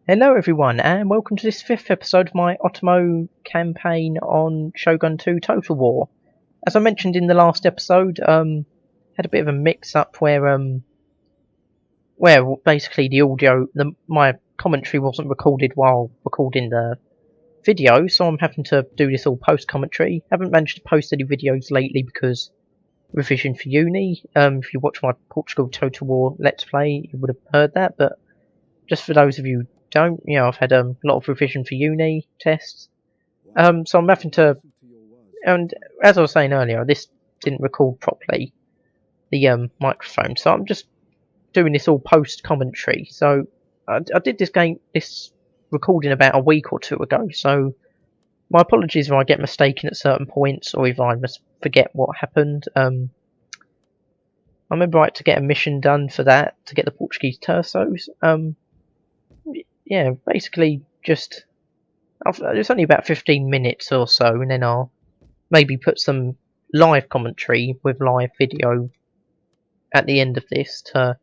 Hello everyone, and welcome to this 5th episode of my Otomo campaign on Shogun 2 Total War. As I mentioned in the last episode, had a bit of a mix-up where basically the audio, my commentary wasn't recorded while recording the video, so I'm having to do this all post-commentary. Haven't managed to post any videos lately because revision for uni. If you watch my Portugal Total War Let's Play, you would have heard that, but just for those of you who don't, I've had a lot of revision for uni tests. So I'm having to, and as I was saying earlier, this didn't record properly, the microphone, so I'm just doing this all post commentary. So I did this recording about a week or two ago, so my apologies if I get mistaken at certain points or if I must forget what happened. I remember I had to get a mission done for that to get the Portuguese tersos. Yeah, basically just it's only about 15 minutes or so, and then I'll maybe put some live commentary with live video at the end of this, because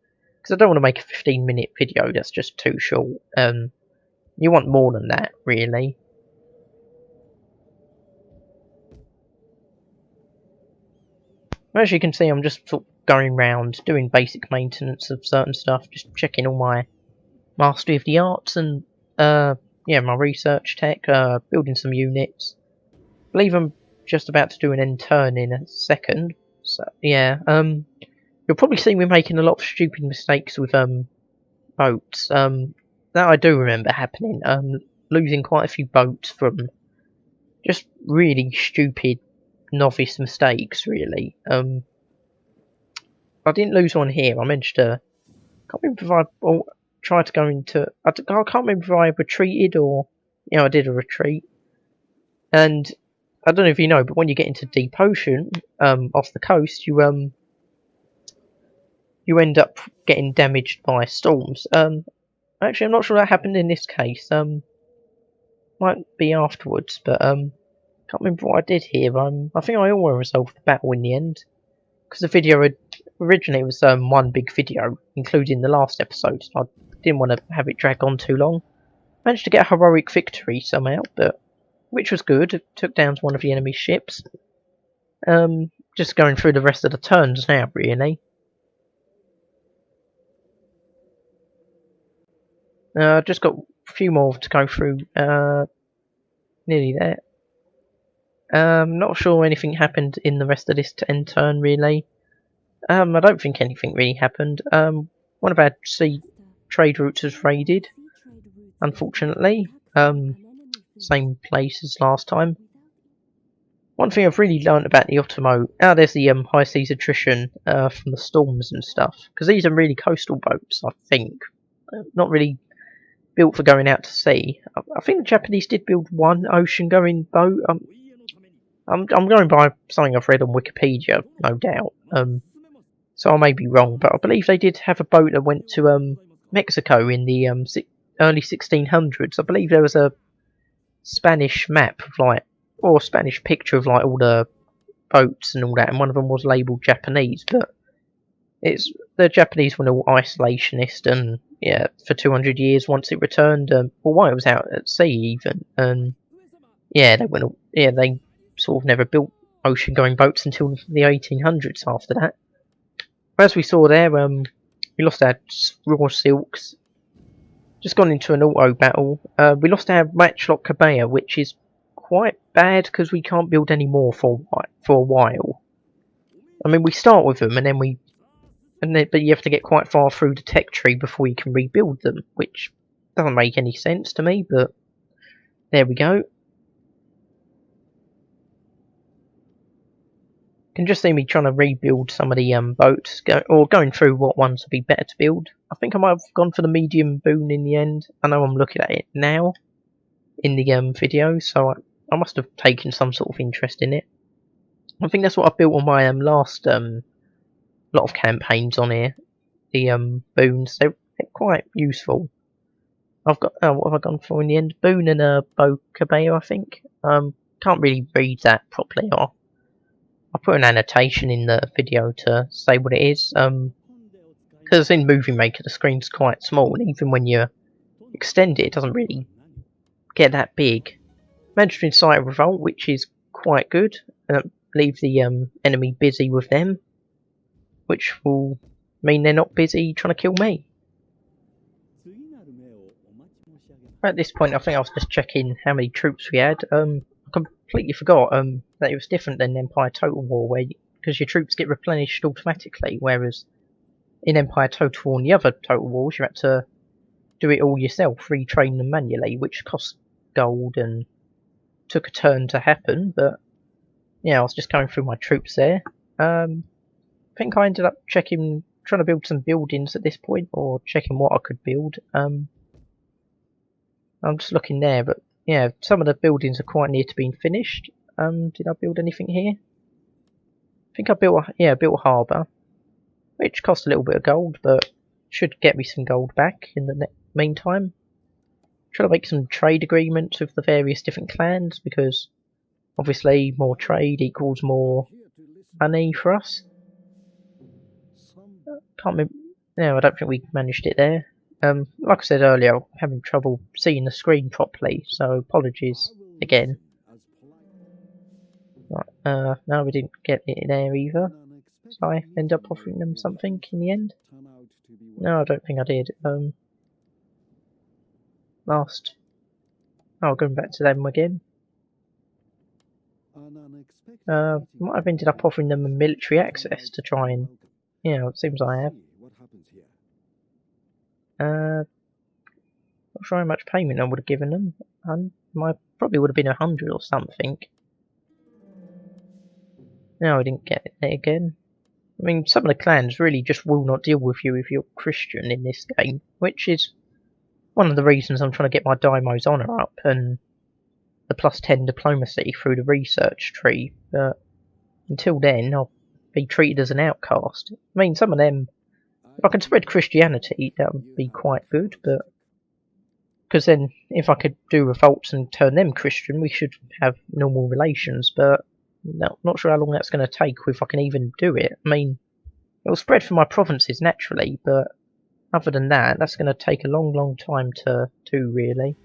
I don't want to make a 15-minute video. That's just too short. You want more than that, really. As you can see, I'm just sort of going around doing basic maintenance of certain stuff, just checking all my mastery of the arts and yeah, my research tech, building some units. I believe I'm just about to do an end turn in a second. So yeah, you'll probably see me making a lot of stupid mistakes with boats. That I do remember happening. Losing quite a few boats from just really stupid novice mistakes, really. I didn't lose one here. I managed to. Can't remember if I tried to go into. I can't remember if I retreated or I did a retreat. And I don't know if you know, but when you get into deep ocean, off the coast, you end up getting damaged by storms. Actually, I'm not sure that happened in this case. Might be afterwards, but can't remember what I did here. I think I almost resolved the battle in the end, because the video originally was one big video, including the last episode. So I didn't want to have it drag on too long. Managed to get a heroic victory somehow, but which was good. It took down one of the enemy ships. Just going through the rest of the turns now, really. Just got a few more to go through. Nearly there. Not sure anything happened in the rest of this end turn, really. I don't think anything really happened. One of our sea trade routes was raided, unfortunately. Same place as last time. One thing I've really learnt about the Otomo, there's the high seas attrition from the storms and stuff, because these are really coastal boats, I think. Not really built for going out to sea. I think the Japanese did build one ocean-going boat. I'm going by something I've read on Wikipedia, no doubt. So I may be wrong, but I believe they did have a boat that went to Mexico in the early 1600s. I believe there was a Spanish map of or Spanish picture of all the boats and all that, and one of them was labelled Japanese, but the Japanese were all isolationist, and yeah, for 200 years once it returned, while it was out at sea even, and yeah, they sort of never built ocean-going boats until the 1800s after that. As we saw there, we lost our raw silks. Just gone into an auto battle. We lost our matchlock Kabaya, which is quite bad because we can't build any more for a while. I mean, we start with them, and then but you have to get quite far through the tech tree before you can rebuild them, which doesn't make any sense to me. But there we go. You can just see me trying to rebuild some of the boats, going through what ones would be better to build. I think I might have gone for the medium boon in the end. I know I'm looking at it now in the video, so I must have taken some sort of interest in it. I think that's what I built on my last lot of campaigns on here. The boons, they're quite useful. I've got what have I gone for in the end? Boon and a bow cabello, I think. Can't really read that properly. I'll put an annotation in the video to say what it is. Because in Movie Maker the screen's quite small, and even when you're extended, it doesn't really get that big. Managed to incite a revolt, which is quite good. Leave the enemy busy with them, which will mean they're not busy trying to kill me. At this point, I think I was just checking how many troops we had. I completely forgot that it was different than Empire Total War, because your troops get replenished automatically, whereas in Empire Total War and the other Total Wars, you had to do it all yourself, retrain them manually, which cost gold and took a turn to happen. But yeah, I was just going through my troops there. I think I ended up trying to build some buildings at this point, or checking what I could build. I'm just looking there, but yeah, some of the buildings are quite near to being finished. Did I build anything here? I think I built a harbour, which cost a little bit of gold, but should get me some gold back in the meantime. Trying to make some trade agreements with the various different clans, because obviously more trade equals more money for us. Can't remember. No, I don't think we managed it there. Like I said earlier, I'm having trouble seeing the screen properly, so apologies again. Right, no, we didn't get it there either. So I end up offering them something in the end. No, I don't think I did. Going back to them again. Might have ended up offering them a military access to try and... Yeah, it seems I have. Not sure how much payment I would have given them. Probably would have been 100 or something. No, I didn't get it again. I mean, some of the clans really just will not deal with you if you're Christian in this game, which is one of the reasons I'm trying to get my Daimo's honour up and the +10 diplomacy through the research tree. But until then, I'll be treated as an outcast. I mean, some of them, if I can spread Christianity, that would be quite good, but because then if I could do revolts and turn them Christian, we should have normal relations, but no, not sure how long that's going to take, if I can even do it. I mean, it will spread for my provinces naturally, but other than that, that's going to take a long time to do, really.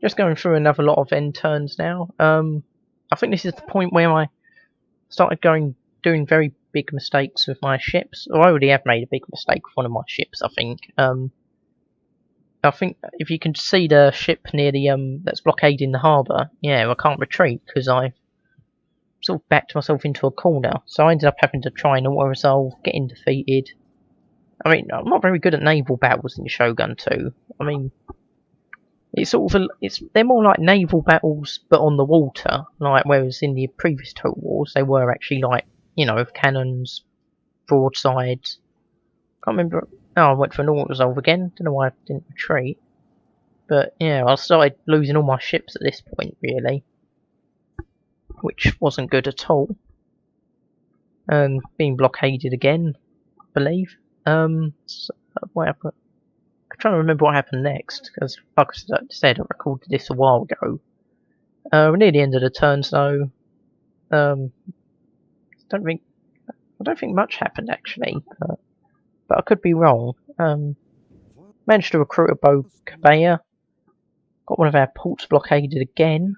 Just going through another lot of end turns now. I think this is the point where I started doing very big mistakes with my ships. Or I already have made a big mistake with one of my ships, I think. I think if you can see the ship near the that's blockading the harbour, yeah, I can't retreat because I sort of backed myself into a corner. So I ended up having to try and auto-resolve, getting defeated. I mean, I'm not very good at naval battles in Shogun 2. I mean, it's sort of they're more like naval battles, but on the water. Like whereas in the previous Total Wars, they were actually like, you know, cannons, broadsides. Can't remember. Oh, I went for an auto-resolve again. Don't know why I didn't retreat. But yeah, I started losing all my ships at this point, really, which wasn't good at all. And being blockaded again, I believe. So what happened? I'm trying to remember what happened next, because like I said, I recorded this a while ago. We're near the end of the turn, so I don't think much happened actually, but I could be wrong. Managed to recruit a bow conveyor. Got one of our ports blockaded again.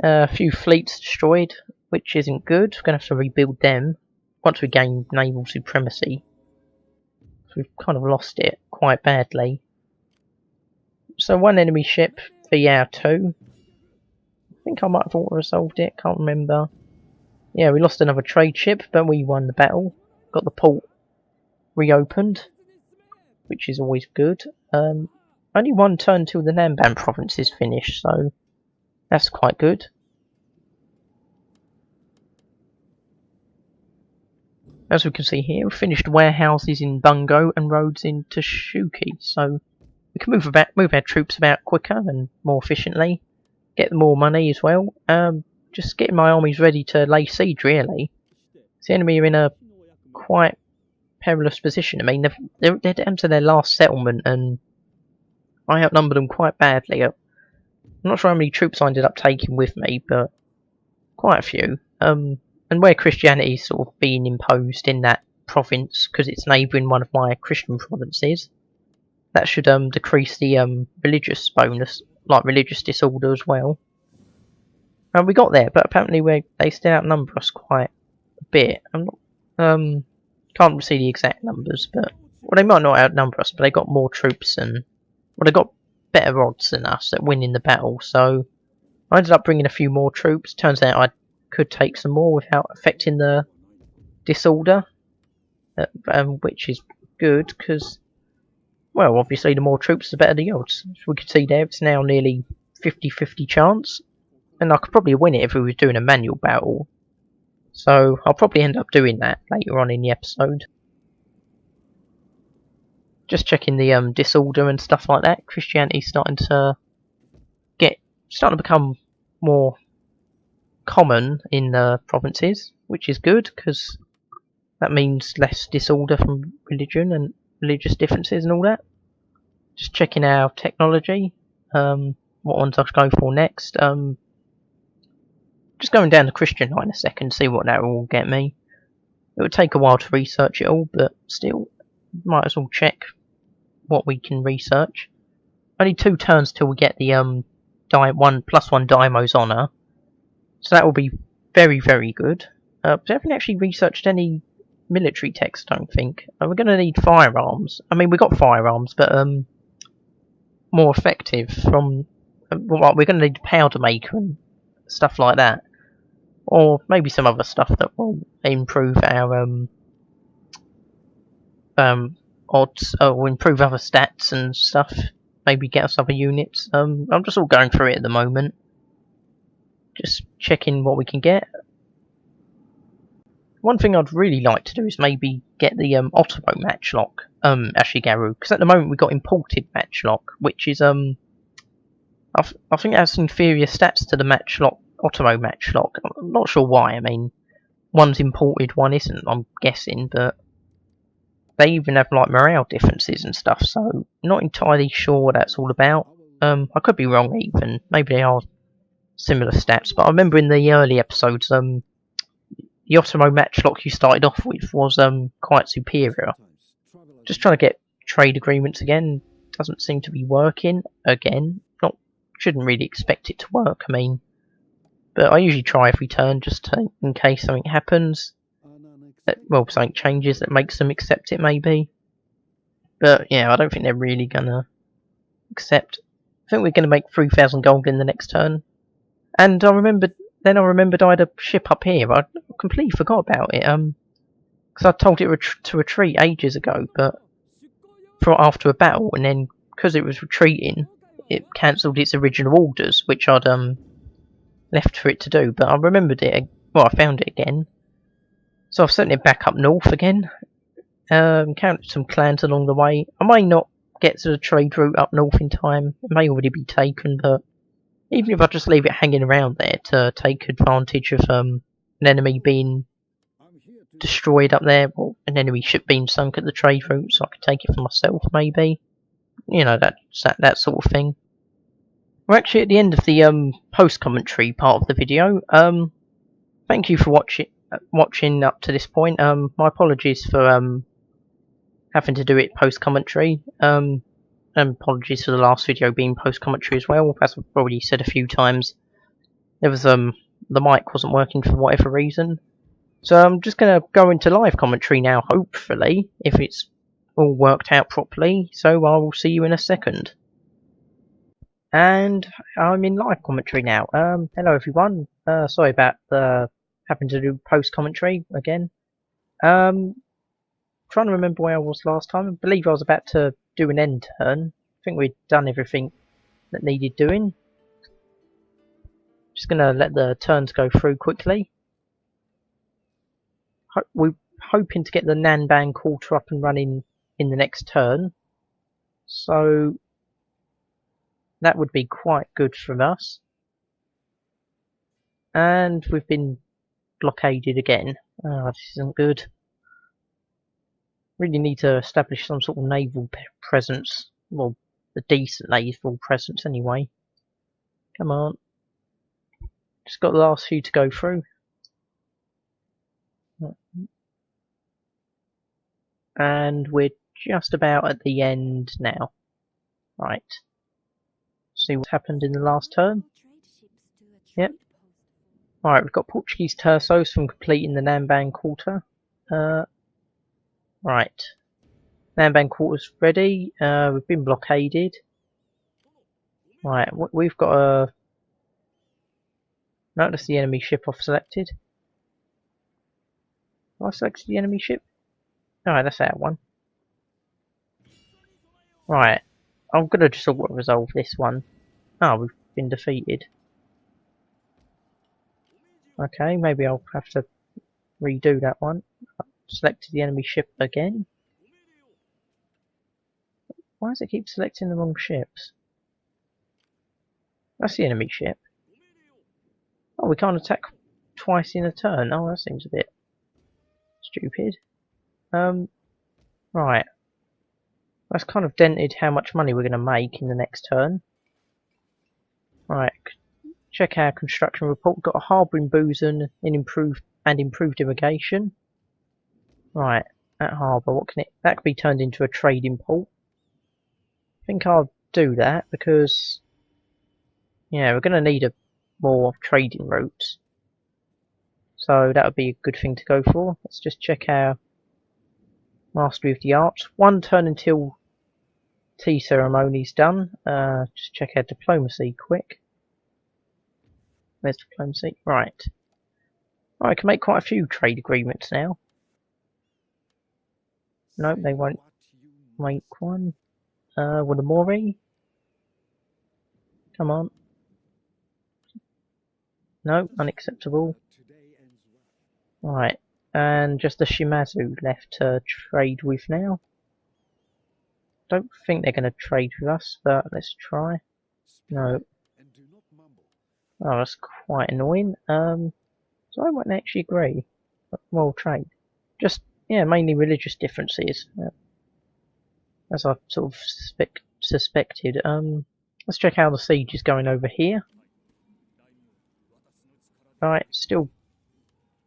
A few fleets destroyed, which isn't good. We're going to have to rebuild them once we gain naval supremacy. So we've kind of lost it quite badly. So one enemy ship for our 2. I think I might have auto-resolved it, can't remember. Yeah, we lost another trade ship, but we won the battle. Got the port reopened, which is always good. Only one turn till the Namban province is finished, so that's quite good. As we can see here, we finished warehouses in Bungo and roads in Toshuki, so we can move our troops about quicker and more efficiently, get more money as well. Just getting my armies ready to lay siege, really. The enemy are in a quite perilous position. I mean, they're down to their last settlement, and I outnumbered them quite badly. I'm not sure how many troops I ended up taking with me, but quite a few. And where Christianity is sort of being imposed in that province because it's neighbouring one of my Christian provinces. That should decrease the religious bonus, like religious disorder as well. And we got there, but apparently they still outnumber us quite a bit. I'm not can't see the exact numbers, but well, they might not outnumber us, but they got more troops and well, they got better odds than us at winning the battle. So I ended up bringing a few more troops. Turns out I could take some more without affecting the disorder, which is good because, well, obviously the more troops, the better the odds. As we could see there, it's now nearly 50-50 chance, and I could probably win it if we were doing a manual battle. So I'll probably end up doing that later on in the episode. Just checking the disorder and stuff like that. Christianity's starting to become more common in the provinces, which is good because that means less disorder from religion and religious differences and all that. Just checking our technology, what ones I should go for next. Just going down the Christian line a second, see what that will get me. It would take a while to research it all, but still, might as well check what we can research. Only 2 turns till we get the +1 Daimo's Honour, so that will be very, very good. We haven't actually researched any military text, I don't think. We're going to need firearms. I mean, we got firearms, but more effective from. Well, we're going to need powder maker and stuff like that, or maybe some other stuff that will improve our odds, or improve other stats and stuff. Maybe get us other units. I'm just all going through it at the moment, just checking what we can get. One thing I'd really like to do is maybe get the Otomo matchlock, Ashigaru, because at the moment we've got imported matchlock, which is I think it has inferior stats to the Otomo matchlock. I'm not sure why. I mean, one's imported, one isn't. I'm guessing, but they even have like morale differences and stuff. So not entirely sure what that's all about. I could be wrong even. Maybe they are similar stats, but I remember in the early episodes, the Otomo matchlock you started off with was quite superior. Just trying to get trade agreements again. Doesn't seem to be working again. Shouldn't really expect it to work. I mean, but I usually try every turn just in case something happens. Something changes that makes them accept it maybe. But yeah, I don't think they're really gonna accept. I think we're gonna make 3,000 gold in the next turn. And I remembered I had a ship up here. I completely forgot about it. Because I told it to retreat ages ago, but after a battle, and then because it was retreating, it cancelled its original orders, which I'd left for it to do. But I remembered it. Well, I found it again, so I've sent it back up north again. Encountered some clans along the way. I may not get to the trade route up north in time. It may already be taken, but even if I just leave it hanging around there to take advantage of an enemy being destroyed up there, or an enemy ship being sunk at the trade route, so I could take it for myself, maybe. You know, that sort of thing. We're actually at the end of the post-commentary part of the video. Thank you for watching up to this point. My apologies for having to do it post-commentary. And apologies for the last video being post-commentary as well. As I've already said a few times, there was the mic wasn't working for whatever reason. So I'm just going to go into live commentary now, hopefully, if it's all worked out properly. So I will see you in a second. And I'm in live commentary now. Hello everyone. Sorry about having to do post commentary again. Trying to remember where I was last time. I believe I was about to do an end turn. I think we'd done everything that needed doing. Just gonna let the turns go through quickly. We're hoping to get the Nanban quarter up and running in the next turn. So that would be quite good from us. And we've been blockaded again. Oh, this isn't good. Really need to establish some sort of naval presence. Well, a decent naval presence anyway. Come on. Just got the last few to go through. And we're just about at the end now. Right. See what's happened in the last turn. Yep. Alright, we've got Portuguese tersos from completing the Namban Quarter. Right. Namban Quarter's ready. We've been blockaded. Right, we've got a... Notice the enemy ship I've selected. Have I selected the enemy ship? Alright, that's that one. Right. I'm gonna just sort of resolve this one. Oh, we've been defeated. Okay, maybe I'll have to redo that one. Selected the enemy ship again. Why does it keep selecting the wrong ships? That's the enemy ship. Oh, we can't attack twice in a turn. Oh, that seems a bit stupid. Right. That's kind of dented how much money we're going to make in the next turn. Right. Check our construction report. We've got a harbour in Busan and improved irrigation. Right. That harbour, what can it... That could be turned into a trading port. I think I'll do that because... Yeah, we're going to need more trading routes. So that would be a good thing to go for. Let's just check our Mastery of the Arts. One turn until tea ceremony's done. Just check our diplomacy quick. Where's diplomacy? Right. I can make quite a few trade agreements now. Nope, they won't make one. Wadamori. Come on. No, unacceptable. Right, and just the Shimazu left to trade with now. Don't think they're going to trade with us, but let's try. No. Oh, that's quite annoying. So I won't actually agree. Well, trade. Just, yeah, mainly religious differences. As I sort of suspected. Let's check how the siege is going over here. Right, still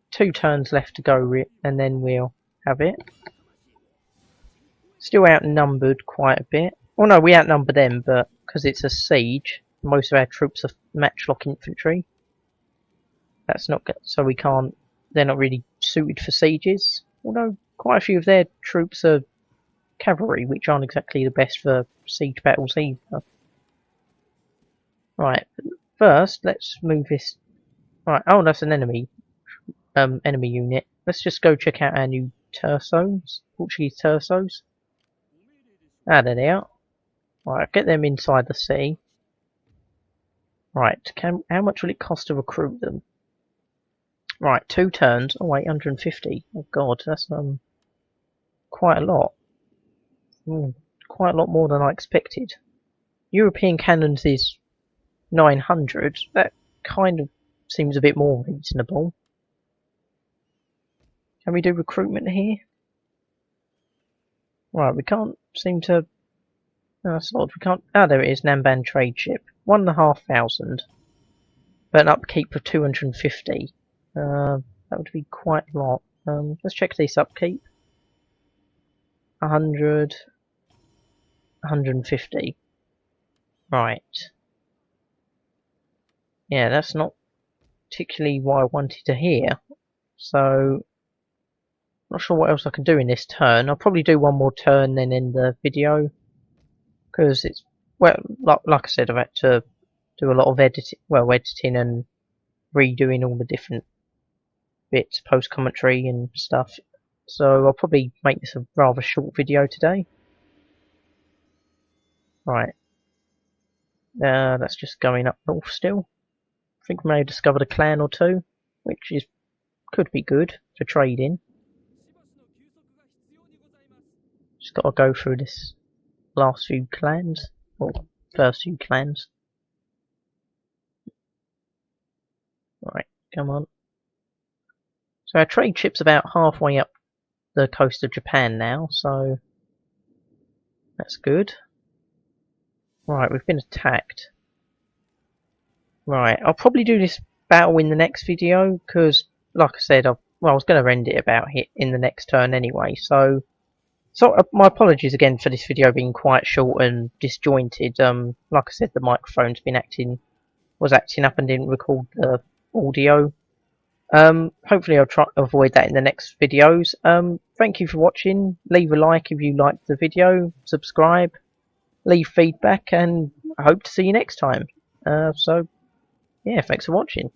2 turns left to go, and then we'll have it. Still outnumbered quite a bit. Well, no, we outnumber them, but because it's a siege, most of our troops are matchlock infantry. That's not good, so we can't. They're not really suited for sieges. Although quite a few of their troops are cavalry, which aren't exactly the best for siege battles either. Right, first let's move this. Right, oh, that's an enemy unit. Let's just go check out our new tersos, Portuguese tersos. Ah, there they are. Right, get them inside the sea. Right, how much will it cost to recruit them? Right, 2 turns. Oh, 850. Oh god, that's quite a lot. Quite a lot more than I expected. European cannons is 900. That kind of seems a bit more reasonable. Can we do recruitment here? Right, we can't seem to... Oh, that's odd. We can't... Ah, there it is. Namban trade ship. 1,500. But an upkeep of 250. That would be quite a lot. Let's check this upkeep. 100. 150. Right. Yeah, that's not particularly what I wanted to hear. So... Not sure what else I can do in this turn. I'll probably do one more turn then end the video. Because it's, well, like I said, I've had to do a lot of editing and redoing all the different bits, post-commentary and stuff. So I'll probably make this a rather short video today. Right. That's just going up north still. I think we may have discovered a clan or two, which could be good for trading. Just gotta go through this last few clans, or first few clans. Right, come on. So our trade ship's about halfway up the coast of Japan now, so that's good. Right, we've been attacked. Right, I'll probably do this battle in the next video, because, like I said, I was going to end it about in the next turn anyway, so So my apologies again for this video being quite short and disjointed. Like I said, the microphone's been was acting up and didn't record the audio. Hopefully I'll try to avoid that in the next videos. Thank you for watching. Leave a like if you liked the video. Subscribe. Leave feedback, and I hope to see you next time. So yeah, thanks for watching.